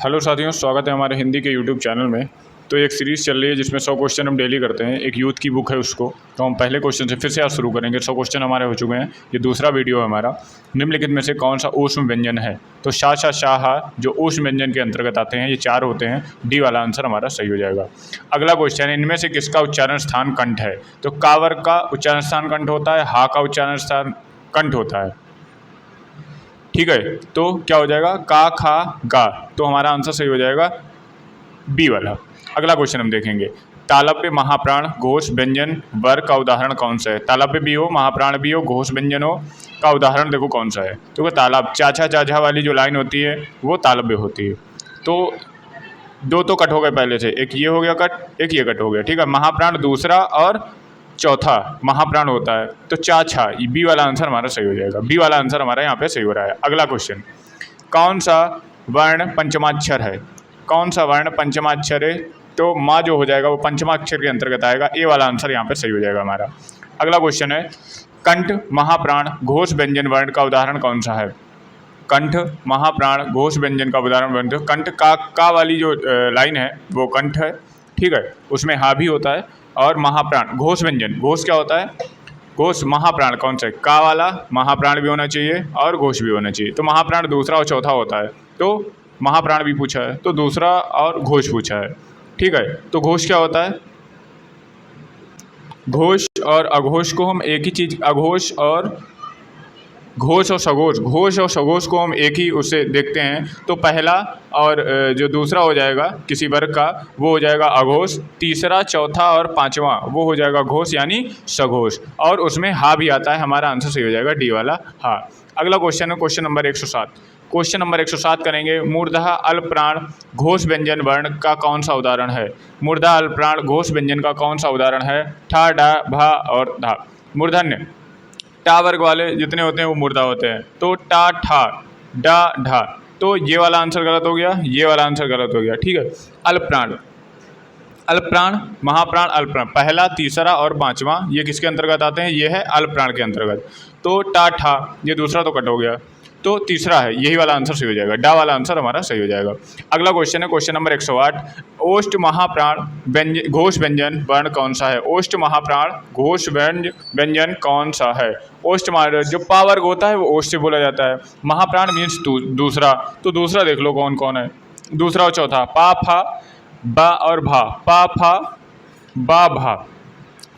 Hello साथियों, स्वागत है हमारे हिंदी के यूट्यूब चैनल में। तो एक सीरीज़ चल रही है जिसमें 100 क्वेश्चन हम डेली करते हैं। एक यूथ की बुक है उसको, तो हम पहले क्वेश्चन से फिर से आज शुरू करेंगे। 100 क्वेश्चन हमारे हो चुके हैं, ये दूसरा वीडियो है हमारा। निम्नलिखित में से कौन सा ऊष्म व्यंजन है? तो शा शा शाह जो ऊष्म व्यंजन के अंतर्गत आते हैं, ये 4 होते हैं। डी वाला आंसर हमारा सही हो जाएगा। अगला क्वेश्चन है, इनमें से किसका उच्चारण स्थान कंठ है? तो कावर का उच्चारण स्थान कंठ होता है, हा का उच्चारण स्थान कंठ होता है। ठीक है, तो क्या हो जाएगा? का खा गा, तो हमारा आंसर सही हो जाएगा बी वाला। अगला क्वेश्चन हम देखेंगे, तालव्य महाप्राण घोष व्यंजन वर का उदाहरण कौन सा है? तालव्य भी हो, महाप्राण भी हो, घोष व्यंजन हो, का उदाहरण देखो कौन सा है। तो वो तालाब चाचा चाचा वाली जो लाइन होती है वो तालव्य होती है। तो दो तो कट हो गए पहले से, एक ये हो गया कट, एक ये कट हो गया। ठीक है, महाप्राण दूसरा और चौथा महाप्राण होता है। तो चाचा, बी वाला आंसर हमारा सही हो जाएगा। बी वाला आंसर हमारा यहाँ पे सही हो रहा है। अगला क्वेश्चन, कौन सा वर्ण पंचमाक्षर है? कौन सा वर्ण पंचमाक्षर है? तो माँ जो हो जाएगा वो पंचमाक्षर के अंतर्गत आएगा। ए वाला आंसर यहाँ पे सही हो जाएगा हमारा। अगला क्वेश्चन है, कंठ महाप्राण घोष व्यंजन वर्ण का उदाहरण कौन सा है? कंठ महाप्राण घोष व्यंजन का उदाहरण बनते हो। कंठ का वाली जो लाइन है वो कंठ है। ठीक है, उसमें हा भी होता है। और महाप्राण घोष व्यंजन, घोष क्या होता है? घोष महाप्राण कौन सा है? का वाला महाप्राण भी होना चाहिए और घोष भी होना चाहिए। तो महाप्राण दूसरा और चौथा होता है। तो महाप्राण भी पूछा है, तो दूसरा और घोष पूछा है। ठीक है, तो घोष क्या होता है? घोष और अघोष को हम एक ही चीज़, अघोष और घोष और सघोष, घोष और सघोष को हम एक ही उससे देखते हैं। तो पहला और जो दूसरा हो जाएगा किसी वर्ग का वो हो जाएगा अघोष, तीसरा चौथा और पांचवा वो हो जाएगा घोष यानी सघोष। और उसमें हा भी आता है। हमारा आंसर सही हो जाएगा डी वाला हा। अगला क्वेश्चन है क्वेश्चन नंबर 107। क्वेश्चन नंबर 107 करेंगे, मूर्धः अल्पप्राण घोष व्यंजन वर्ण का कौन सा उदाहरण है? मूर्धः अल्पप्राण घोष व्यंजन का कौन सा उदाहरण है? ठा डा भा और धा। मूर्धन्य टा वर्ग वाले जितने होते हैं वो मूर्धा होते हैं। तो टा ठा डा ढा, तो ये वाला आंसर गलत हो गया, ये वाला आंसर गलत हो गया। ठीक है, अल्पप्राण, अल्पप्राण महाप्राण अल्पप्राण पहला तीसरा और पांचवा ये किसके अंतर्गत आते हैं? ये है अल्पप्राण के अंतर्गत। तो टा ठा ये दूसरा तो कट हो गया, तो तीसरा है, यही वाला आंसर सही हो जाएगा। डा वाला आंसर हमारा सही हो जाएगा। अगला क्वेश्चन है क्वेश्चन नंबर 108। ओष्ठ महाप्राण व्यंजन घोष व्यंजन वर्ण कौन सा है? ओष्ठ महाप्राण घोष व्यंजन कौन सा है? ओष्ठ जो पा वर्ग होता है वो ओष्ठ से बोला जाता है। महाप्राण मीन्स दूसरा, तो दूसरा देख लो कौन कौन है। दूसरा और चौथा पा फा बा और भा, पा फा बा भा,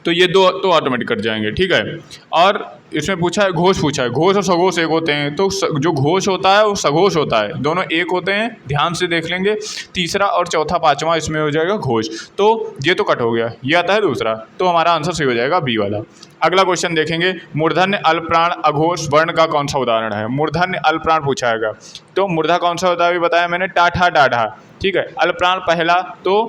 तो ये दो तो ऑटोमेटिक कट जाएंगे। ठीक है, और इसमें पूछा है घोष, पूछा है घोष और सघोष एक होते हैं। तो जो घोष होता है वो सघोष होता है, दोनों एक होते हैं, ध्यान से देख लेंगे। तीसरा और चौथा पांचवा इसमें हो जाएगा घोष, तो ये तो कट हो गया, ये आता है दूसरा, तो हमारा आंसर सही हो जाएगा बी वाला। अगला क्वेश्चन देखेंगे, मूर्धन्य अल्पप्राण अघोष वर्ण का कौन सा उदाहरण है? मूर्धन्य अल्पप्राण पूछा है। तो मूर्धा कौन सा होता है अभी बताया मैंने, टा ठा डा ढा। ठीक है, अल्पप्राण पहला, तो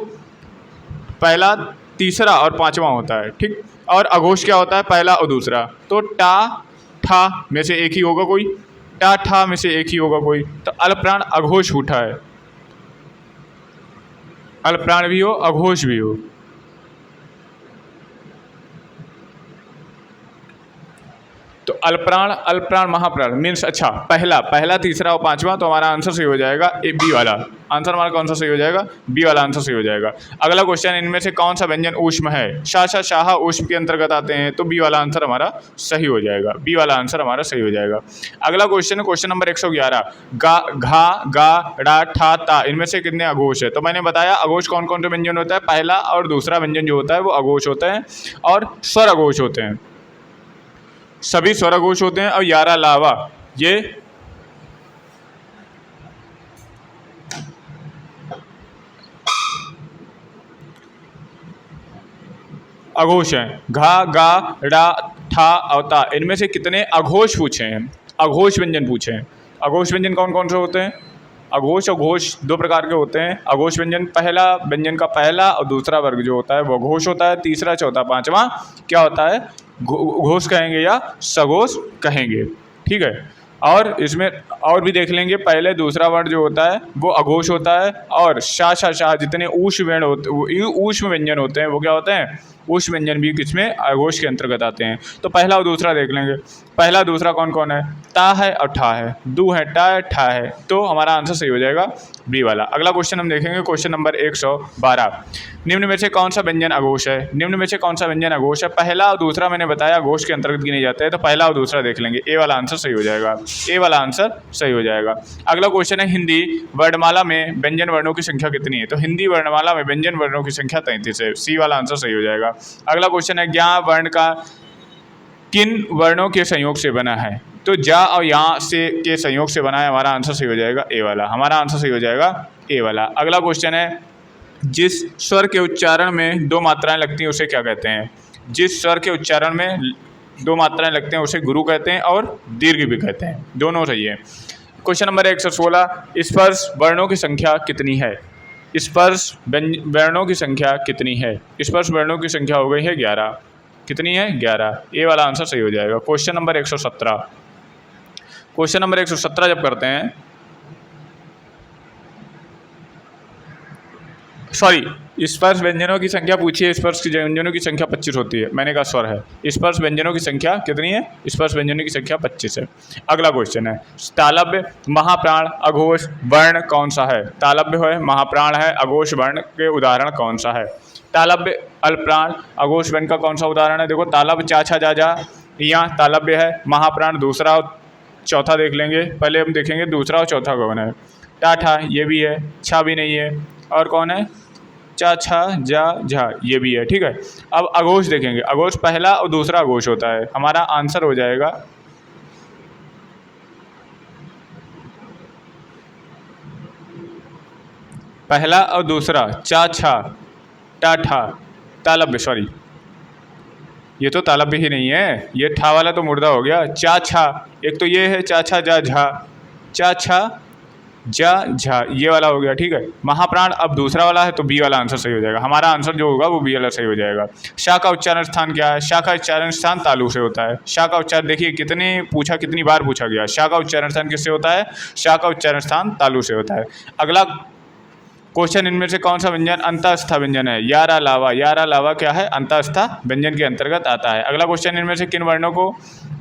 पहला तीसरा और पांचवा होता है। ठीक, और अघोष क्या होता है? पहला और दूसरा। तो टा ठा में से एक ही होगा कोई, टा ठा में से एक ही होगा कोई। तो अल्पप्राण अघोष उठा है, अल्पप्राण भी हो अघोष भी हो। तो अल्पप्राण अल्पप्राण महाप्राण मीन्स, अच्छा पहला तीसरा और पांचवा, तो हमारा आंसर सही हो जाएगा ए बी वाला। आंसर हमारा कौन सा सही हो जाएगा? बी वाला आंसर सही हो जाएगा। अगला क्वेश्चन, इनमें से कौन सा व्यंजन ऊष्म है? शा शा शाह ऊष्म के अंतर्गत आते हैं, तो बी वाला आंसर हमारा सही हो जाएगा। बी वाला आंसर हमारा सही हो जाएगा। अगला क्वेश्चन है क्वेश्चन नंबर 111। गा घा गा डा ठा ता, इनमें से कितने अघोष है? तो मैंने बताया अघोष कौन कौन सा व्यंजन होता है। पहला और दूसरा व्यंजन जो होता है वो अघोष होता है और स्वर अघोष होते हैं, सभी स्वर अघोष होते हैं। और 11 लावा ये अघोष हैं। घा गा डा ठा और ता, इनमें से कितने अघोष पूछे हैं? अघोष व्यंजन पूछे हैं। अघोष व्यंजन कौन कौन से होते हैं? अघोष और घोष दो प्रकार के होते हैं। अघोष व्यंजन पहला व्यंजन का पहला और दूसरा वर्ग जो होता है वो घोष होता है। तीसरा चौथा पांचवा क्या होता है? घोष कहेंगे या सघोष कहेंगे। ठीक है, और इसमें और भी देख लेंगे, पहले दूसरा वर्ण जो होता है वो अघोष होता है। और शा शा शाह जितने ऊष्म व्यंजन होते हैं वो क्या होते हैं? उष्ट व्यंजन भी किसमें, अघोष के अंतर्गत आते हैं। तो पहला और दूसरा देख लेंगे। पहला दूसरा कौन कौन है, ता है और ठा है, दू है, टा है, ठा है। तो हमारा आंसर सही हो जाएगा बी वाला। अगला क्वेश्चन हम देखेंगे, क्वेश्चन नंबर 112। निम्न में से कौन सा व्यंजन अघोष है, निम्न में से कौन सा व्यंजन अघोष है। पहला और दूसरा मैंने बताया अघोष के अंतर्गत गिने जाते हैं, तो पहला और दूसरा देख लेंगे। ए वाला आंसर सही हो जाएगा, ए वाला आंसर सही हो जाएगा। अगला क्वेश्चन है, हिंदी वर्णमाला में व्यंजन वर्णों की संख्या कितनी है। तो हिंदी वर्णमाला में व्यंजन वर्णों की संख्या 33 है, सी वाला आंसर सही हो जाएगा। अगला क्वेश्चन है, ज्ञ वर्ण का किन वर्णों के संयोग से बना है। तो जा और यहाँ से के संयोग से बना है, हमारा आंसर सही हो जाएगा ए वाला, हमारा आंसर सही हो जाएगा ए वाला। अगला क्वेश्चन है, जिस स्वर के उच्चारण में दो मात्राएं लगती हैं उसे क्या कहते हैं। जिस स्वर के उच्चारण में दो मात्राएं लगते हैं उसे गुरु कहते हैं और दीर्घ भी कहते हैं, दोनों सही है। क्वेश्चन नंबर 116, स्पर्श वर्णों की संख्या कितनी है। स्पर्श वर्णों की संख्या कितनी है। स्पर्श वर्णों की संख्या हो गई है 11, कितनी है 11, ए वाला आंसर सही हो जाएगा। क्वेश्चन नंबर 117, क्वेश्चन नंबर 117 जब करते हैं, सॉरी स्पर्श व्यंजनों की संख्या पूछिए। स्पर्श व्यंजनों की संख्या 25 होती है, मैंने कहा स्वर है। स्पर्श व्यंजनों की संख्या कितनी है, स्पर्श व्यंजनों की संख्या 25 है। अगला क्वेश्चन है, तालव्य महाप्राण अघोष वर्ण कौन सा है। तालव्य है, महाप्राण है, अघोष वर्ण के उदाहरण कौन सा है। तालव्य अल्पप्राण अघोष वर्ण का कौन सा उदाहरण है। देखो तालव्य चा छा जा जा, यहाँ तालव्य है, महाप्राण दूसरा और चौथा देख लेंगे। पहले हम देखेंगे दूसरा और चौथा कौन है। टाठा ये भी है, छा भी नहीं है, और कौन है, चा छा जा झा ये भी है, ठीक है। अब अघोष देखेंगे, अघोष पहला और दूसरा अघोष होता है, हमारा आंसर हो जाएगा पहला और दूसरा, चा छा टा ठा तालव्य, सॉरी ये तो तालव्य ही नहीं है, ये ठा वाला तो मुर्दा हो गया। चा छा, एक तो ये है चा छा जा झा, चा छा जा झा ये वाला हो गया, ठीक है। महाप्राण अब दूसरा वाला है, तो बी वाला आंसर सही हो जाएगा। हमारा आंसर जो होगा वो बी वाला सही हो जाएगा। शा का उच्चारण स्थान क्या है। शा का उच्चारण स्थान तालु से होता है। शा का उच्चारण देखिए कितनी बार पूछा गया। शा का उच्चारण स्थान किससे होता है, शा का उच्चारण स्थान तालु से होता है। अगला क्वेश्चन, इनमें से कौन सा व्यंजन अंतःस्था व्यंजन है। यारा लावा, यारा लावा क्या है, अंतःस्था व्यंजन के अंतर्गत आता है। अगला क्वेश्चन, इनमें से किन वर्णों को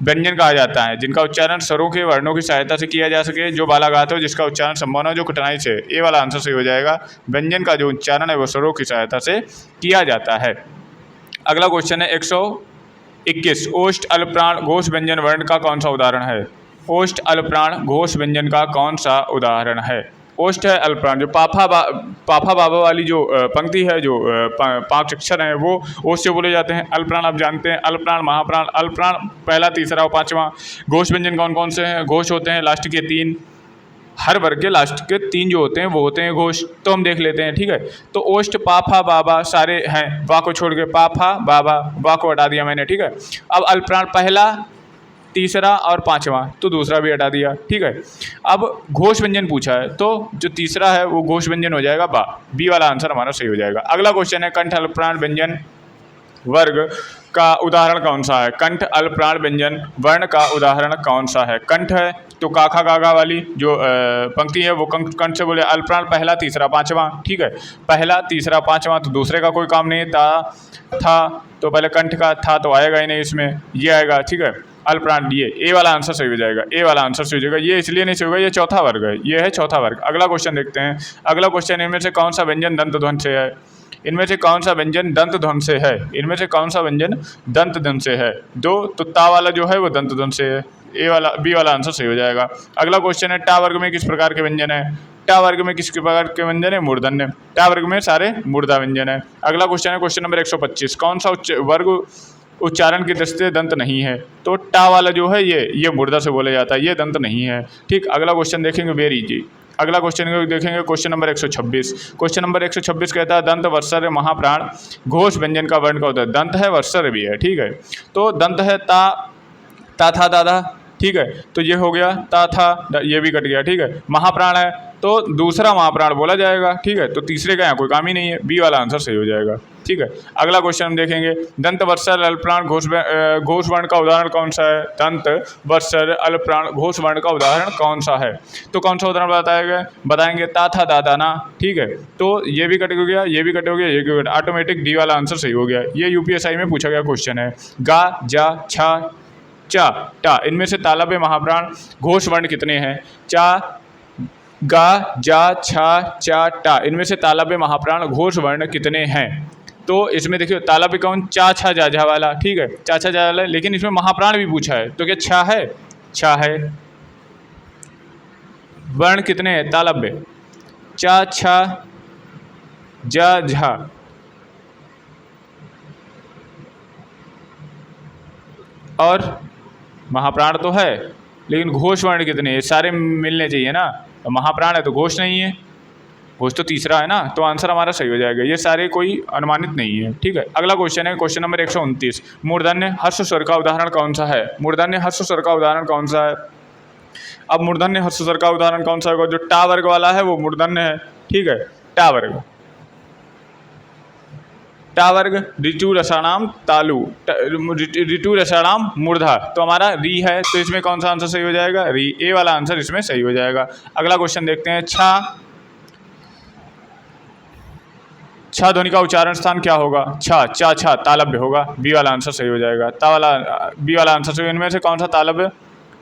व्यंजन कहा जाता है जिनका उच्चारण स्वरों के वर्णों की सहायता से किया जा सके, जो बालाघात हो, जिसका उच्चारण संभावना जो कठिनाई से। ए वाला आंसर सही हो जाएगा। व्यंजन का जो उच्चारण है वो स्वरों की सहायता से किया जाता है। अगला क्वेश्चन है 121, ओष्ठ अल्पप्राण घोष व्यंजन वर्ण का कौन सा उदाहरण है। ओष्ठ अल्पप्राण घोष व्यंजन का कौन सा उदाहरण है। ओष्ठ है अल्पप्राण, जो पाफा बाबा वाली जो पंक्ति है, जो 5 अक्षर हैं वो ओष्ठ से बोले जाते हैं। अल्पप्राण आप जानते हैं, अल्पप्राण महाप्राण, अल्पप्राण पहला तीसरा और पांचवा। घोष व्यंजन कौन कौन से हैं। घोष होते हैं लास्ट के 3, हर वर्ग के लास्ट के 3 जो होते हैं वो होते हैं घोष। तो हम देख लेते हैं, ठीक है। तो ओष्ठ पाफा बाबा सारे हैं, वा को छोड़ के पाफा बाबा, वा को हटा दिया मैंने, ठीक है। अब अल्पप्राण पहला तीसरा और पांचवा, तो दूसरा भी हटा दिया, ठीक है। अब घोष व्यंजन पूछा है, तो जो तीसरा है वो घोष व्यंजन हो जाएगा बा, बी वाला आंसर हमारा सही हो जाएगा। अगला क्वेश्चन है, कंठ अल्पप्राण व्यंजन वर्ग का उदाहरण कौन सा है। कंठ अल्पप्राण व्यंजन वर्ण का उदाहरण कौन सा है। कंठ है तो काखा गागा वाली जो पंक्ति है वो कंठ से बोले। अल्पप्राण पहला तीसरा पांचवा, ठीक है। पहला तीसरा पांचवा, तो दूसरे का कोई काम नहीं। ता था तो पहले कंठ का था तो आएगा ही नहीं, इसमें ये आएगा, ठीक है। अल्पप्राण ये ए वाला आंसर सही हो जाएगा। ए वाला आंसर सही हो जाएगा। ये इसलिए नहीं सही होगा, ये चौथा वर्ग है, ये है चौथा वर्ग। अगला क्वेश्चन देखते हैं। अगला क्वेश्चन, इनमें से कौन सा व्यंजन दंत ध्वनि से है। इनमें से कौन सा व्यंजन दंत ध्वनि से है। इनमें से कौन सा व्यंजन दंत ध्वनि से है। दो तो ता वाला जो है वो दंत ध्वनि से है। ए वाला बी वाला आंसर सही हो जाएगा। अगला क्वेश्चन है, टा वर्ग में किस प्रकार के व्यंजन है। टा वर्ग में किस प्रकार के व्यंजन है, मूर्धन्य। टा वर्ग में सारे मूर्धा व्यंजन है। अगला क्वेश्चन है क्वेश्चन नंबर 125, कौन सा वर्ग उच्चारण की दृष्टि से दंत नहीं है। तो टा वाला जो है ये मूर्धा से बोला जाता है, ये दंत नहीं है, ठीक। अगला क्वेश्चन देखेंगे, वेरी इजी। अगला क्वेश्चन देखेंगे क्वेश्चन नंबर 126। क्वेश्चन नंबर 126 कहता है, दंत वर्षर महाप्राण घोष व्यंजन का वर्ण का होता है। दंत है, वर्षर भी है, ठीक है। तो दंत है ता था दादा, ठीक है। तो ये हो गया ता था, ये भी कट गया, ठीक है। महाप्राण है तो दूसरा महाप्राण बोला जाएगा, ठीक है। तो तीसरे का यहाँ कोई काम ही नहीं है, बी वाला आंसर सही हो जाएगा। ठीक है। अगला क्वेश्चन हम देखेंगे, दंत वर्षर अल्पप्राण घोष वर्ण का उदाहरण कौन सा है? दंत वर्षर अल्पप्राण घोष वर्ण का उदाहरण कौन सा है? तो कौन सा उदाहरण बताएंगे? ता था दादा ना, ठीक है। तो ये भी कट हो गया, ये भी कट हो गया, ये भी कट, ऑटोमेटिक डी वाला आंसर सही हो गया। ये यूपीएसआई में पूछा गया क्वेश्चन है। गा, जा, छा, चा, टा, इनमें से तालव्य महाप्राण घोष वर्ण कितने हैं? चा, गा, जा, छा, चा, टा, इनमें से तालव्य महाप्राण घोष वर्ण कितने हैं? तो इसमें देखिए तालव्य कौन? चा, छा, जा, झा वाला, ठीक है, चा, छा, जा वाला, लेकिन इसमें महाप्राण भी पूछा है, तो क्या छा है? छा है। वर्ण कितने हैं तालव्य? चा, छा, जा, झा, और महाप्राण तो है, लेकिन घोष वर्ण कितने हैं? सारे मिलने चाहिए ना, तो महाप्राण है तो घोष नहीं है, घोष तो तीसरा है ना, तो आंसर हमारा सही हो जाएगा। ये सारे कोई अनुमानित नहीं है, ठीक है। अगला क्वेश्चन है क्वेश्चन नंबर 129, मूर्धन्य हर्ष स्वर का उदाहरण कौन सा है? मूर्धन्य हर्ष स्वर का उदाहरण कौन सा है? अब मूर्धन्य हर्ष स्वर का उदाहरण कौन सा होगा? जो टा वर्ग वाला है वो मूर्धन्य है, ठीक है, टा वर्ग। टा वर्ग ऋतु रसाणाम तालु, ऋतु रसाणाम मूर्धा, तो हमारा री है, तो इसमें कौन सा आंसर सही हो जाएगा? री, ए वाला आंसर इसमें सही हो जाएगा। अगला क्वेश्चन देखते हैं, छा ध्वनि का उच्चारण स्थान क्या होगा? छा, चा, छा, तालव्य होगा, बी वाला आंसर सही हो जाएगा। बी वाला आंसर सही। इनमें से कौन सा तालव्य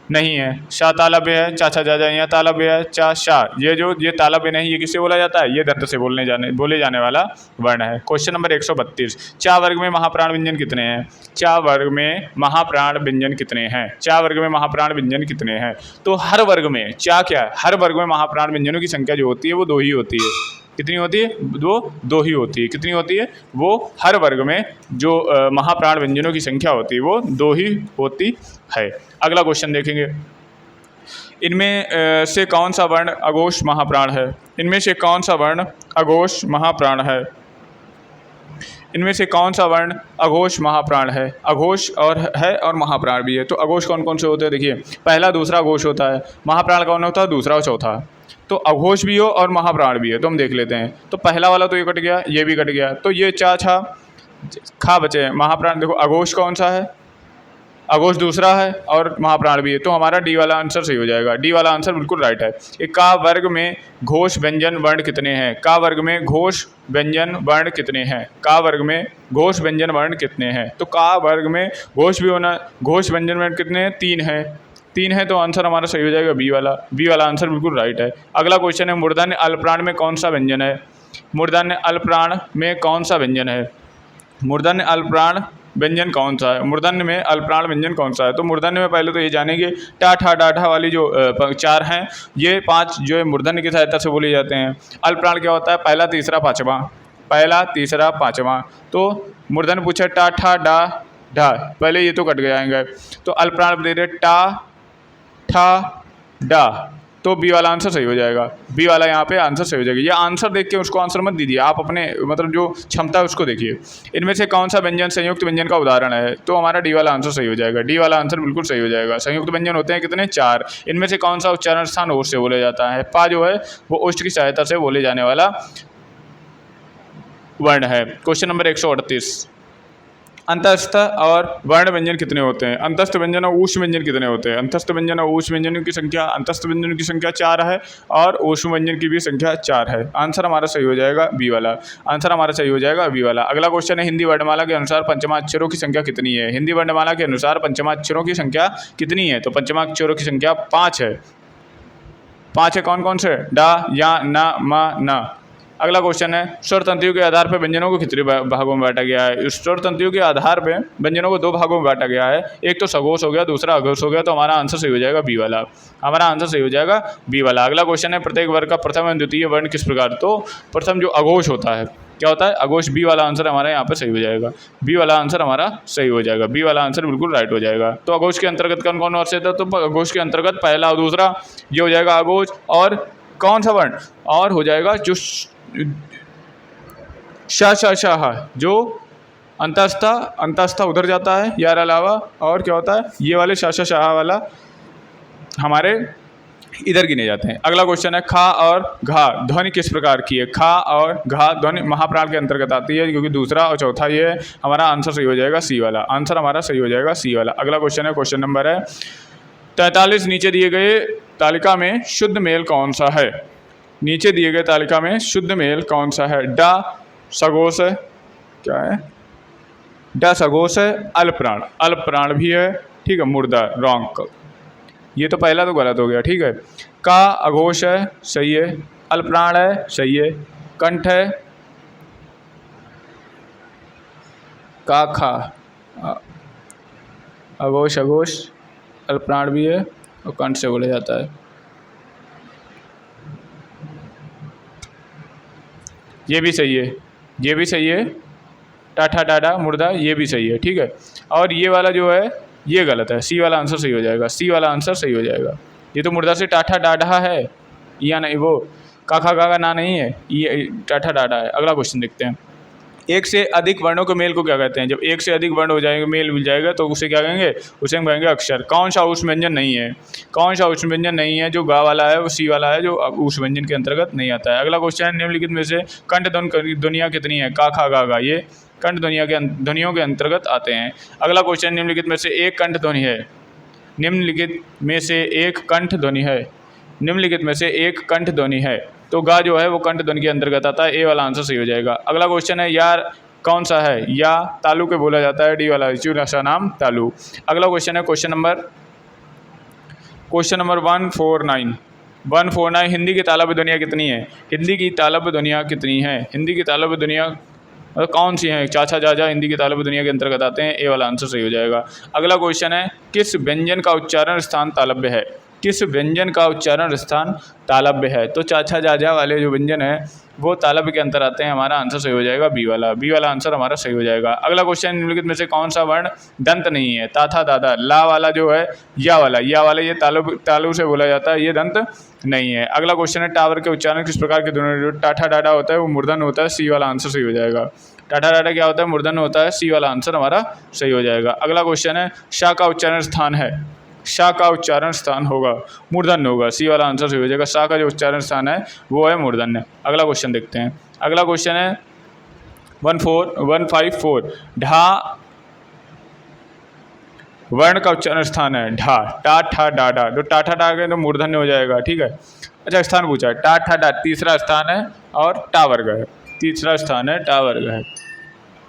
नहीं है? शा तालव्य है, चा, छा, जा, जा, यहाँ तालव्य है, चा, शा, ये तालव्य नहीं, ये किससे बोला जाता है? ये दंत से बोले जाने वाला वर्ण है। क्वेश्चन नंबर 132, चा वर्ग में महाप्राण व्यंजन कितने हैं? चा वर्ग में महाप्राण व्यंजन कितने हैं? चा वर्ग में महाप्राण व्यंजन कितने हैं? तो हर वर्ग में, चा क्या है? हर वर्ग में महाप्राण व्यंजनों की संख्या जो होती है वो 2 ही होती है। कितनी होती है? दो ही होती है। कितनी होती है? वो हर वर्ग में जो महाप्राण व्यंजनों की संख्या होती है वो 2 ही होती है। अगला क्वेश्चन देखेंगे, इनमें से कौन सा वर्ण अघोष महाप्राण है? इनमें से कौन सा वर्ण अघोष महाप्राण है? इनमें से कौन सा वर्ण अघोष महाप्राण है? अघोष और महाप्राण भी है। तो अघोष कौन कौन से होते हैं? देखिए, पहला दूसरा घोष होता है, महाप्राण कौन होता है? दूसरा और चौथा। तो अघोष भी हो और महाप्राण भी है, तो हम देख लेते हैं। तो पहला वाला तो ये कट गया, ये भी कट गया, तो ये चा, छा, खा बचे हैं। महाप्राण देखो, अघोष कौन सा है? अघोष दूसरा है और महाप्राण भी है, तो हमारा डी वाला आंसर सही हो जाएगा। डी वाला आंसर बिल्कुल राइट है। का वर्ग में घोष व्यंजन वर्ण कितने हैं? का वर्ग में घोष व्यंजन वर्ण कितने हैं? का वर्ग में घोष व्यंजन वर्ण कितने हैं? तो का वर्ग में घोष भी होना, घोष व्यंजन वर्ण कितने हैं? 3 हैं। 3 है, तो आंसर हमारा सही हो जाएगा बी वाला। बी वाला आंसर बिल्कुल राइट है। अगला क्वेश्चन है, मूर्धन्य अल्पप्राण में कौन सा व्यंजन है? मूर्धन्य अल्पप्राण में कौन सा व्यंजन है? मूर्धन्य अल्पप्राण व्यंजन कौन सा है? मूर्धन्य में अल्पप्राण व्यंजन कौन सा है? तो मूर्धन्य में पहले तो ये जानेंगे, टा, ठा, डा, ढा वाली जो 4 हैं, ये 5 जो है मूर्धन्य की सहायता से बोले जाते हैं। अल्पप्राण क्या होता है? पहला, तीसरा, पाँचवां, पहला, तीसरा, पाँचवां। तो मूर्धन्य पूछा टा, ठा, डा, ढा, पहले ये तो कट जाएंगे, तो अल्पप्राण दे रहे टा, ठा, डा, तो बी वाला आंसर सही हो जाएगा। बी वाला यहाँ पे आंसर सही हो जाएगा। ये आंसर देख के उसको आंसर मत दीजिए, आप अपने मतलब जो क्षमता है उसको देखिए। इनमें से कौन सा व्यंजन संयुक्त व्यंजन का उदाहरण है? तो हमारा डी वाला आंसर सही हो जाएगा। डी वाला आंसर बिल्कुल सही हो जाएगा। संयुक्त व्यंजन होते हैं कितने? 4। इनमें से कौन सा उच्चारण स्थान ओष्ठ से बोला जाता है? पा जो है वो ओष्ठ की सहायता से बोले जाने वाला वर्ण है। क्वेश्चन नंबर 138, अंतस्थ और वर्ण व्यंजन कितने होते हैं? अंतस्थ व्यंजन और ऊष्म व्यंजन कितने होते हैं? अंतस्थ व्यंजन और ऊष्म व्यंजनों की संख्या, अंतस्थ व्यंजनों की संख्या 4 है और ऊष्म व्यंजन की भी संख्या 4 है। आंसर हमारा सही हो जाएगा बी वाला। आंसर हमारा सही हो जाएगा बी वाला। अगला क्वेश्चन है, हिंदी वर्णमाला के अनुसार पंचमाक्षरों की संख्या कितनी है? हिंदी वर्णमाला के अनुसार पंचमाक्षरों की संख्या कितनी है? तो पंचमाक्षरों की संख्या 5 है। 5 है, कौन कौन से? डा, या, ना, मा, ना। अगला क्वेश्चन है, स्वर तंतुओं के आधार पर व्यंजनों को कितने भागों में बांटा गया है? स्वर तंतुओं के आधार पर व्यंजनों को 2 भागों में बांटा गया है। एक तो सघोष हो गया, दूसरा अघोष हो गया, तो हमारा आंसर सही हो जाएगा बी वाला। हमारा आंसर सही हो जाएगा बी वाला। अगला क्वेश्चन है, प्रत्येक वर्ग का प्रथम एवं द्वितीय वर्ण किस प्रकार? तो प्रथम जो अघोष होता है क्या होता है? अघोष। बी वाला आंसर हमारा यहाँ पर सही हो जाएगा। बी वाला आंसर हमारा सही हो जाएगा। बी वाला आंसर बिल्कुल राइट हो जाएगा। तो अघोष के अंतर्गत कौन कौन वर्ष है? तो अघोष के अंतर्गत पहला और दूसरा ये हो जाएगा अघोष, और कौन सा वर्ण? और हो जाएगा जो शाह, जो अंतस्था उधर जाता है यार अलावा, और क्या होता है? ये वाले शाह वाला हमारे इधर गिने जाते हैं। अगला क्वेश्चन है खा और घा ध्वनि किस प्रकार की है। खा और घा ध्वनि महाप्राण के अंतर्गत आती है, क्योंकि दूसरा और चौथा ये है, हमारा आंसर सही हो जाएगा सी वाला। आंसर हमारा सही हो जाएगा सी वाला। अगला क्वेश्चन है, क्वेश्चन नंबर है 43। नीचे दिए गए तालिका में शुद्ध मेल कौन सा है। नीचे दिए गए तालिका में शुद्ध मेल कौन सा है। डा सगोश है, क्या है, डा सगोश है। अल्पप्राण, अल्पप्राण भी है, ठीक है। मुर्दा रॉन्ग, ये तो पहला तो गलत हो गया, ठीक है। का अघोष है, सही है। अल्पप्राण है, सही है। कंठ है, का खा, अघोष अघोष, अल्पप्राण भी है और कंठ से बोला जाता है। ये भी सही है, ये भी सही है। टाठा डाडा मुर्दा, ये भी सही है, ठीक है। और ये वाला जो है ये गलत है, सी वाला आंसर सही हो जाएगा। सी वाला आंसर सही हो जाएगा। ये तो मुर्दा से टाठा डाढ़ा है, या नहीं, वो काखा का ना नहीं है, ये टाठा डाढ़ा है। अगला क्वेश्चन देखते हैं। एक से अधिक वर्णों के मेल को क्या कहते हैं। जब एक से अधिक वर्ण हो जाएंगे, मेल मिल जाएगा, तो उसे क्या कहेंगे, उसे हम कहेंगे अक्षर। कौन सा उष्ण व्यंजन नहीं है। कौन सा उष्ण व्यंजन नहीं है। जो गा वाला है वो सी वाला है, जो उष्ण व्यंजन के अंतर्गत नहीं आता है। अगला क्वेश्चन है, निम्नलिखित में से कंठ ध्वनियाँ कितनी है। का खा गा गा, ये कंठ ध्वनियों के अंतर्गत आते हैं। अगला क्वेश्चन, निम्नलिखित में से एक कंठ ध्वनि है। निम्नलिखित में से एक कंठ ध्वनि है। निम्नलिखित में से एक कंठ ध्वनि है, तो गा जो है वो कंठ ध्वनि के अंतर्गत आता है। ए वाला आंसर सही हो जाएगा। अगला क्वेश्चन है, यार कौन सा है। या तालु के बोला जाता है, डी वाला चूनासा नाम तालु। अगला क्वेश्चन है, क्वेश्चन नंबर 149। 149, हिंदी की तालव्य ध्वनियाँ कितनी है। हिंदी की तालव्य ध्वनियाँ कितनी है। हिंदी की तालव्य ध्वनियाँ कौन सी हैं। चाचा जाजा हिंदी की तालव्य ध्वनियाँ के अंतर्गत आते हैं। ए वाला आंसर सही हो जाएगा। अगला क्वेश्चन है, किस व्यंजन का उच्चारण स्थान तालव्य है। किस व्यंजन का उच्चारण स्थान तालव्य है। तो चाचा जाजा वाले जो व्यंजन है वो तालव्य के अंतर आते हैं। हमारा आंसर सही हो जाएगा बी वाला। बी वाला आंसर हमारा सही हो जाएगा। अगला क्वेश्चन, निम्नलिखित में से कौन सा वर्ण दंत नहीं है। ताथा दादा, ला वाला जो है, या वाला ये तालु से बोला जाता है, ये दंत नहीं है। अगला क्वेश्चन है, टावर के उच्चारण किस प्रकार के दोनों। जो टाठा डाडा होता है वो मूर्धन होता है। सी वाला आंसर सही हो जाएगा। टाठा डाडा क्या होता है, मूर्धन होता है। सी वाला आंसर हमारा सही हो जाएगा। अगला क्वेश्चन है, शाह का उच्चारण स्थान है। शाह का उच्चारण स्थान होगा मूर्धन्य होगा। सी वाला आंसर सही हो जाएगा। शाह का जो उच्चारण स्थान है वो है मूर्धन्य। अगला क्वेश्चन देखते हैं। अगला क्वेश्चन है 154। ढा वर्ण का उच्चारण स्थान है। ढा, टा ठा डा डा, तो टाठा डा के तो मूर्धन्य हो जाएगा, ठीक है। अच्छा, स्थान पूछा है, टा ठा डा तीसरा स्थान है और टा वर्ग है। तीसरा स्थान है, टा वर्ग है।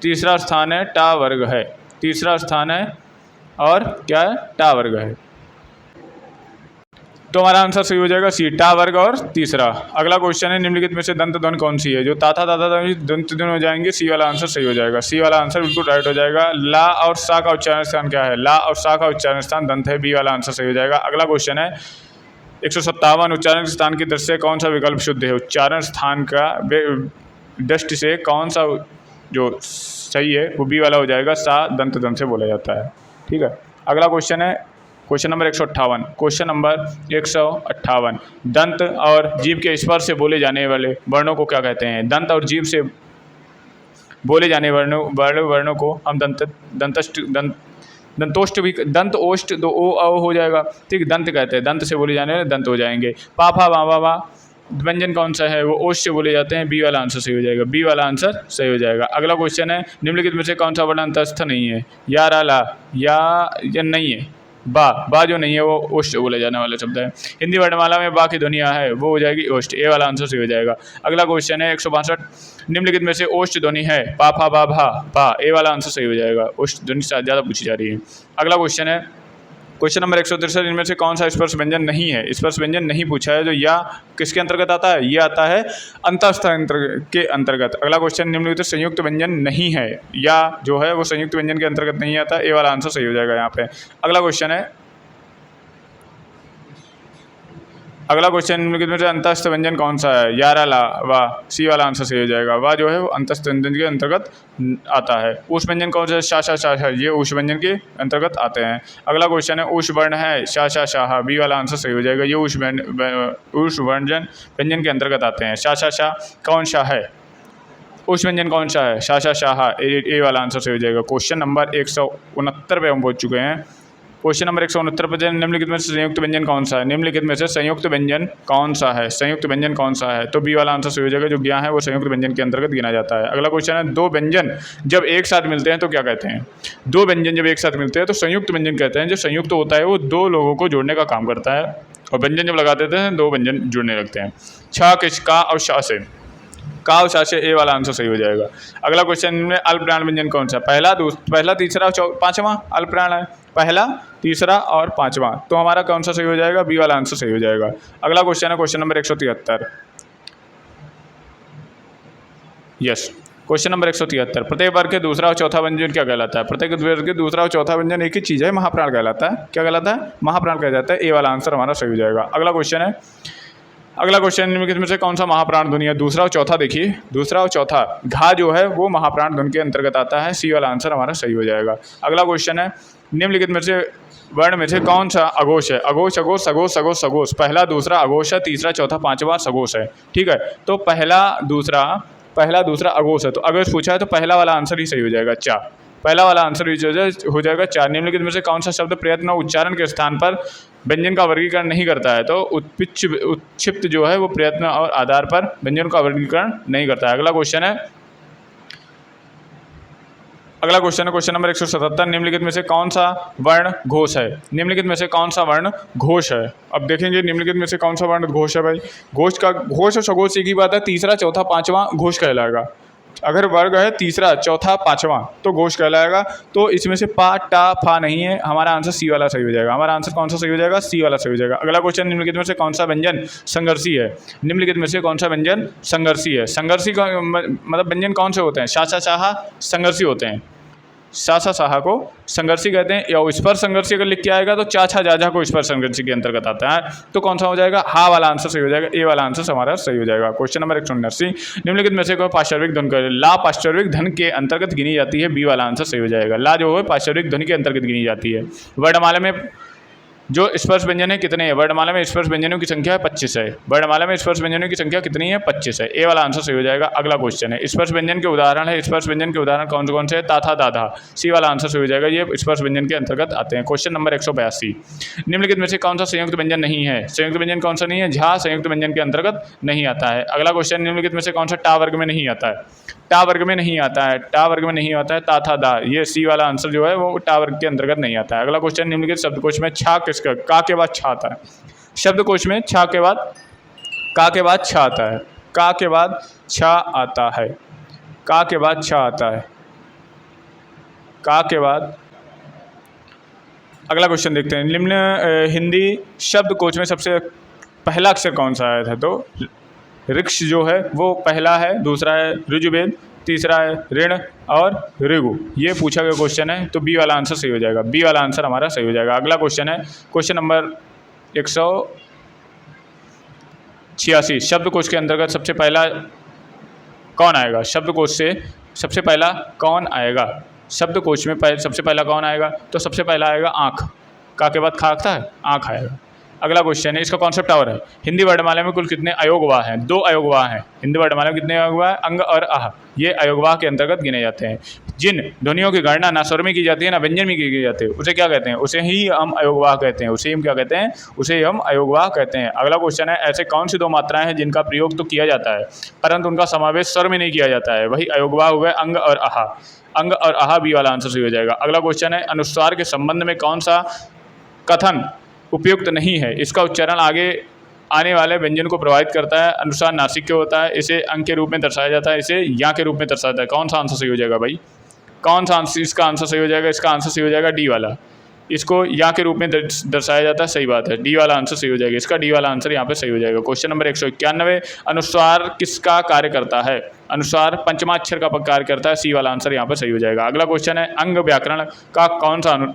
तीसरा स्थान है, टा वर्ग है। तीसरा स्थान है और क्या है, टा वर्ग है। तो हमारा आंसर सही हो जाएगा सी, टा वर्ग और तीसरा। अगला क्वेश्चन है, निम्नलिखित में से दंत ध्वनि कौन सी है। जो ताथा दादा दंत ध्वनि हो जाएंगे। सी वाला आंसर सही हो जाएगा। सी वाला आंसर बिल्कुल राइट हो जाएगा। ला और सा का उच्चारण स्थान क्या है। ला और सा का उच्चारण स्थान दंत है। बी वाला आंसर सही हो जाएगा। अगला क्वेश्चन है 157। उच्चारण स्थान की दृष्टि से कौन सा विकल्प शुद्ध है। उच्चारण स्थान का दृष्टि से कौन सा जो सही है वो बी वाला हो जाएगा। सा दंत दंत से बोला जाता है, ठीक है। अगला क्वेश्चन है क्वेश्चन नंबर 158। क्वेश्चन नंबर 158, दंत और जीभ के स्पर्श से बोले जाने वाले वर्णों को क्या कहते हैं। दंत और जीभ से बोले जाने वर्णों को हम दंतोष्ट भी, दंत ओष्ट, दो ओ अ हो जाएगा, ठीक। दंत कहते हैं, दंत से बोले जाने वाले दंत हो जाएंगे। पा फा वा वा व्यंजन कौन सा है, वो ओष्ट से बोले जाते हैं। बी वाला आंसर सही हो जाएगा। बी वाला आंसर सही हो जाएगा। अगला क्वेश्चन है, निम्नलिखित में से कौन सा वर्ण अंतस्थ नहीं है। या रा ला, या नहीं है। बा जो नहीं है वो ओष्ट बोले जाने वाला शब्द है। हिंदी वर्णमाला में बा की ध्वनियाँ है, वो हो जाएगी ओष्ट। ए वाला आंसर सही हो जाएगा। अगला क्वेश्चन है 162। निम्नलिखित में से ओष्ट ध्वनि है। पा फा बा भा पा। ए वाला आंसर सही हो जाएगा। ओष्ट ध्वनि ज़्यादा पूछी जा रही है। अगला क्वेश्चन है क्वेश्चन नंबर 163। इनमें से कौन सा स्पर्श व्यंजन नहीं है। स्पर्श व्यंजन नहीं पूछा है। जो या किसके अंतर्गत आता है, ये आता है अंतस्थ के अंतर्गत। अगला क्वेश्चन, निम्नलिखित संयुक्त व्यंजन नहीं है। या जो है वो संयुक्त व्यंजन के अंतर्गत नहीं आता। ए वाला आंसर सही हो जाएगा यहाँ पे। अगला क्वेश्चन है निम्नलिखित में से अंतस्थ व्यंजन कौन सा है। या रा ला वा। सी वाला आंसर सही हो जाएगा। वा जो है वो अंतस्थ व्यंजन के अंतर्गत आता है। उष व्यंजन कौन सा है। शा शा शा, ये उष व्यंजन के अंतर्गत आते हैं। अगला क्वेश्चन है, उष वर्ण है। शा शा शाह। बी वाला आंसर सही हो जाएगा। ये उष व्यंजन के अंतर्गत आते हैं। शा शा शाह कौन सा है। उष व्यंजन कौन सा है। शा शा शाह। ए वाला आंसर सही हो जाएगा। क्वेश्चन नंबर 169 पे हम पहुँच चुके हैं। क्वेश्चन नंबर 169 पर निम्नलिखित में से संयुक्त व्यंजन कौन सा है? निम्नलिखित में से संयुक्त व्यंजन कौन सा है? संयुक्त व्यंजन कौन सा है? तो बी वाला आंसर सही हो जाएगा। जो ज्ञा है वो संयुक्त व्यंजन के अंतर्गत गिना जाता है। अगला क्वेश्चन है, दो व्यंजन जब एक साथ मिलते हैं तो क्या कहते हैं? दो व्यंजन जब एक साथ मिलते हैं तो संयुक्त व्यंजन कहते हैं। जो संयुक्त होता है वो दो लोगों को जोड़ने का काम करता है, और व्यंजन जब लगा देते हैं दो व्यंजन जुड़ने लगते हैं। छ किस का और शा से, का और शा से, ए वाला आंसर सही हो जाएगा। अगला क्वेश्चन में अल्पप्राण व्यंजन कौन सा? पहला तीसरा और पांचवा अल्पप्राण है। पहला तीसरा और पांचवा, तो हमारा कौन सा सही हो जाएगा? बी वाला आंसर सही हो जाएगा। अगला क्वेश्चन है question number 173। Yes, question number 173, प्रत्येक वर्ग के दूसरा और चौथा व्यंजन क्या कहलाता है? प्रत्येक वर्ग के दूसरा और चौथा व्यंजन एक ही चीज़ है, महाप्राण कहलाता है। क्या कहलाता है? महाप्राण कहा जाता है। ए वाला आंसर हमारा सही हो जाएगा। अगला क्वेश्चन है, अगला क्वेश्चन निम्नलिखित में से कौन सा महाप्राण ध्वनि है? दूसरा और चौथा देखिए, दूसरा और चौथा घा जो है वो महाप्राण ध्वनि के अंतर्गत आता है। सी वाला आंसर हमारा सही हो जाएगा। अगला क्वेश्चन है, निम्नलिखित में से वर्ण में से कौन सा अघोष है? अघोष, अघोष, सघोष, सघोष, सघोष। पहला दूसरा अघोष है, तीसरा चौथा पांचवा सघोष है। ठीक है, तो पहला दूसरा अघोष है, तो अघोष पूछा है तो पहला वाला आंसर ही सही हो जाएगा, चा। पहला वाला आंसर हो जाएगा चा। निम्नलिखित में से कौन सा शब्द प्रयत्न और उच्चारण के स्थान पर व्यंजन का वर्गीकरण नहीं करता है? तो उत्क्षिप्त जो है वो प्रयत्न और आधार पर व्यंजन का वर्गीकरण नहीं करता है। अगला क्वेश्चन है क्वेश्चन नंबर 177, निम्नलिखित में से कौन सा वर्ण घोष है? निम्नलिखित में से कौन सा वर्ण घोष है? अब देखेंगे निम्नलिखित में से कौन सा वर्ण घोष है भाई। घोष और सघोष एक ही बात है, तीसरा चौथा पांचवा घोष कहलाएगा। अगर वर्ग है तीसरा चौथा पांचवा तो घोष कहलाएगा। तो इसमें से पा टा फा नहीं है, हमारा आंसर सी वाला सही हो जाएगा। हमारा आंसर कौन सा सही हो जाएगा? सी वाला सही हो जाएगा। अगला क्वेश्चन, निम्नलिखित में से कौन सा व्यंजन संघर्षी है? निम्नलिखित में से कौन सा व्यंजन संघर्षी है? संघर्षी का मतलब व्यंजन कौन से होते हैं? शा शाहा संघर्षी होते हैं। शासा साहा को संघर्षी कहते हैं। या स्पर्श संघर्षी अगर लिख के आएगा तो चाछा जाझा को स्पर्श संघर्षी के अंतर्गत आता है। तो कौन सा हो जाएगा? हा वाला आंसर सही हो जाएगा। ए वाला आंसर हमारा सही हो जाएगा। क्वेश्चन नंबर 179, निम्नलिखित में से कोई पार्श्विक ध्वनि ला पार्श्विक धन के अंतर्गत गिनी जाती है? बी वाला आंसर सही हो जाएगा। ला जो है पार्श्विक ध्वनि के अंतर्गत गिनी जाती है। वर्णमाला में जो स्पर्श व्यंजन है कितने हैं? वर्णमाला में स्पर्श व्यंजनों की संख्या है 25 है। वर्णमाला में स्पर्श व्यंजनों की संख्या कितनी है? 25 है। ए वाला आंसर सही हो जाएगा। अगला क्वेश्चन है, स्पर्श व्यंजन के उदाहरण है। स्पर्श व्यंजन के उदाहरण कौन से हैं? ताथा दाधा। सी वाला आंसर सही हो जाएगा। ये स्पर्श व्यंजन के अंतर्गत आते हैं। क्वेश्चन नंबर 182, निम्नलिखित में से कौन सा संयुक्त व्यंजन नहीं है? संयुक्त व्यंजन कौन सा नहीं है? झा संयुक्त व्यंजन के अंतर्गत नहीं आता है। अगला क्वेश्चन, निम्नलिखित में से कौन सा टा वर्ग में नहीं आता है? टा वर्ग में नहीं आता है। टा वर्ग में नहीं आता है ता था दा। ये सी वाला आंसर जो है वो टा वर्ग के अंतर्गत नहीं आता है। अगला क्वेश्चन, निम्नलिखित शब्दकोश में छा किसका का के बाद छा आता है? शब्दकोश में छा के बाद का के बाद छा आता है। का के बाद छा आता है। का के बाद छा आता है। का के बाद अगला क्वेश्चन देखते हैं। निम्न हिंदी शब्दकोश में सबसे पहला अक्षर कौन सा आया था? तो ऋक्ष जो है वो पहला है, दूसरा है ऋजुवेद, तीसरा है ऋण और ऋगु। ये पूछा गया क्वेश्चन है, तो बी वाला आंसर सही हो जाएगा। बी वाला आंसर हमारा सही हो जाएगा। अगला क्वेश्चन है क्वेश्चन नंबर 186, शब्दकोश के अंतर्गत सबसे पहला कौन आएगा? शब्दकोश से सबसे पहला कौन आएगा? शब्दकोश में सबसे पहला कौन आएगा? तो सबसे पहला आएगा आँख। का के बाद खा आता है, आँख आएगा। अगला क्वेश्चन है, इसका कॉन्सेप्ट और है, हिंदी वर्णमाला में कुल कितने अयोगवाह हैं? 2 अयोगवाह हैं। हिंदी वर्णमाला में कितने अयोगवाह हैं? अंग और आह, ये अयोगवाह के अंतर्गत गिने जाते हैं। जिन ध्वनियों की गणना ना स्वर में की जाती है ना व्यंजन में की जाती है, उसे क्या कहते हैं? उसे ही हम अयोगवाह कहते हैं। उसे हम क्या कहते हैं? उसे हम अयोगवाह कहते हैं। अगला क्वेश्चन है, ऐसे कौन सी 2 मात्राएं हैं जिनका प्रयोग तो किया जाता है परंतु उनका समावेश स्वर में नहीं किया जाता है? वही अयोगवाह हो गए अंग और आहा। अंग और आहा बी वाला आंसर सही हो जाएगा। अगला क्वेश्चन है, अनुस्वार के संबंध में कौन सा कथन उपयुक्त नहीं है? इसका उच्चारण आगे आने वाले व्यंजन को प्रभावित करता है। अनुस्वार नासिक होता है, इसे अंग के रूप में दर्शाया जाता है, इसे या के रूप में दर्शाया जाता है। कौन सा आंसर सही हो जाएगा भाई? कौन सा आंसर इसका आंसर सही हो जाएगा? इसका आंसर सही हो जाएगा डी वाला। इसको या के रूप में दर्शाया जाता है, सही बात है। डी वाला आंसर सही हो जाएगा। इसका डी वाला आंसर यहाँ पे सही हो जाएगा। क्वेश्चन नंबर 191, अनुस्वार किसका कार्य करता है? अनुस्वार पंचमाक्षर का कार्य करता है। सी वाला आंसर यहाँ पे सही हो जाएगा। अगला क्वेश्चन है, अंग व्याकरण का कौन सा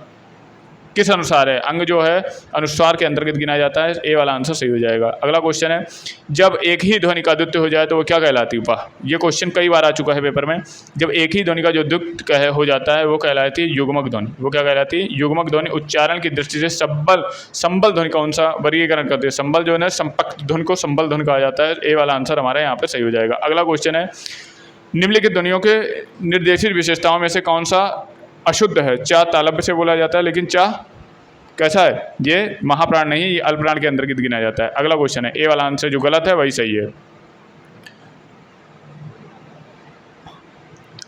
किस अनुसार है? अंग जो है अनुस्वार के अंतर्गत गिना जाता है। ए वाला आंसर सही हो जाएगा। अगला क्वेश्चन है, जब एक ही ध्वनि का द्वित्व हो जाए तो वो क्या कहलाती है? वाह, ये क्वेश्चन कई बार आ चुका है पेपर में। जब एक ही ध्वनि का जो द्वित्व हो जाता है वो कहलाती है युग्मक ध्वनि। वो क्या कहलाती है? युग्मक ध्वनि। उच्चारण की दृष्टि से संबल ध्वनि कौन सा वर्गीकरण करती है? संबल जो है संपक्त ध्वनि को संबल ध्वनि कहा जाता है। ए वाला आंसर हमारा यहाँ पे सही हो जाएगा। अगला क्वेश्चन है, निम्नलिखित ध्वनियों के निर्देशित विशेषताओं में से कौन सा अशुद्ध है? चा तालव्य से बोला जाता है, लेकिन चा कैसा है, ये महाप्राण नहीं, ये अल्पप्राण के अंतर्गत गिना जाता है। अगला क्वेश्चन है, ए वाला आंसर जो गलत है वही सही है।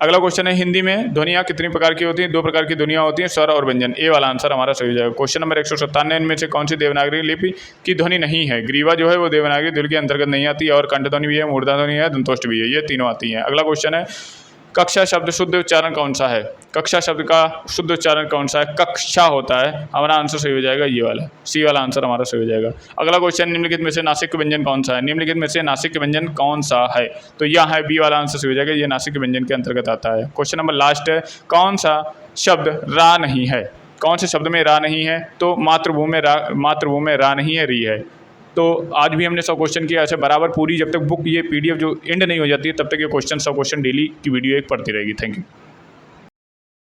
अगला क्वेश्चन है, हिंदी में ध्वनियाँ कितनी प्रकार की होती हैं? 2 प्रकार की ध्वनियाँ होती हैं, स्वर और व्यंजन। ए वाला आंसर हमारा सही हो जाएगा। क्वेश्चन नंबर 197 इनमें से कौन सी देवनागरी लिपि की ध्वनि नहीं है? ग्रीवा जो है वो देवनागरी लिपि के अंतर्गत नहीं आती है, और कंठ ध्वनि भी है, मूर्धा ध्वनि है, दंतोष्ठ भी है, ये तीनों आती हैं। अगला क्वेश्चन है, कक्षा शब्द शुद्ध उच्चारण कौन सा है? कक्षा शब्द का शुद्ध उच्चारण कौन सा है? कक्षा होता है, हमारा आंसर सही हो जाएगा ये वाला, सी वाला आंसर हमारा सही हो जाएगा। अगला क्वेश्चन, निम्नलिखित में से नासिक व्यंजन कौन सा है? निम्नलिखित में से नासिक व्यंजन कौन सा है? तो यह है बी वाला आंसर सही हो जाएगा, ये नासिक व्यंजन के अंतर्गत आता है। क्वेश्चन नंबर लास्ट है, कौन सा शब्द रा नहीं है? कौन से शब्द में रा नहीं है? तो मातृभूमि में रा नहीं है, री है। तो आज भी हमने 100 क्वेश्चन किया, ऐसे बराबर पूरी जब तक बुक ये PDF जो एंड नहीं हो जाती है तब तक ये क्वेश्चन 100 क्वेश्चन डेली की वीडियो एक पढ़ती रहेगी। Thank you.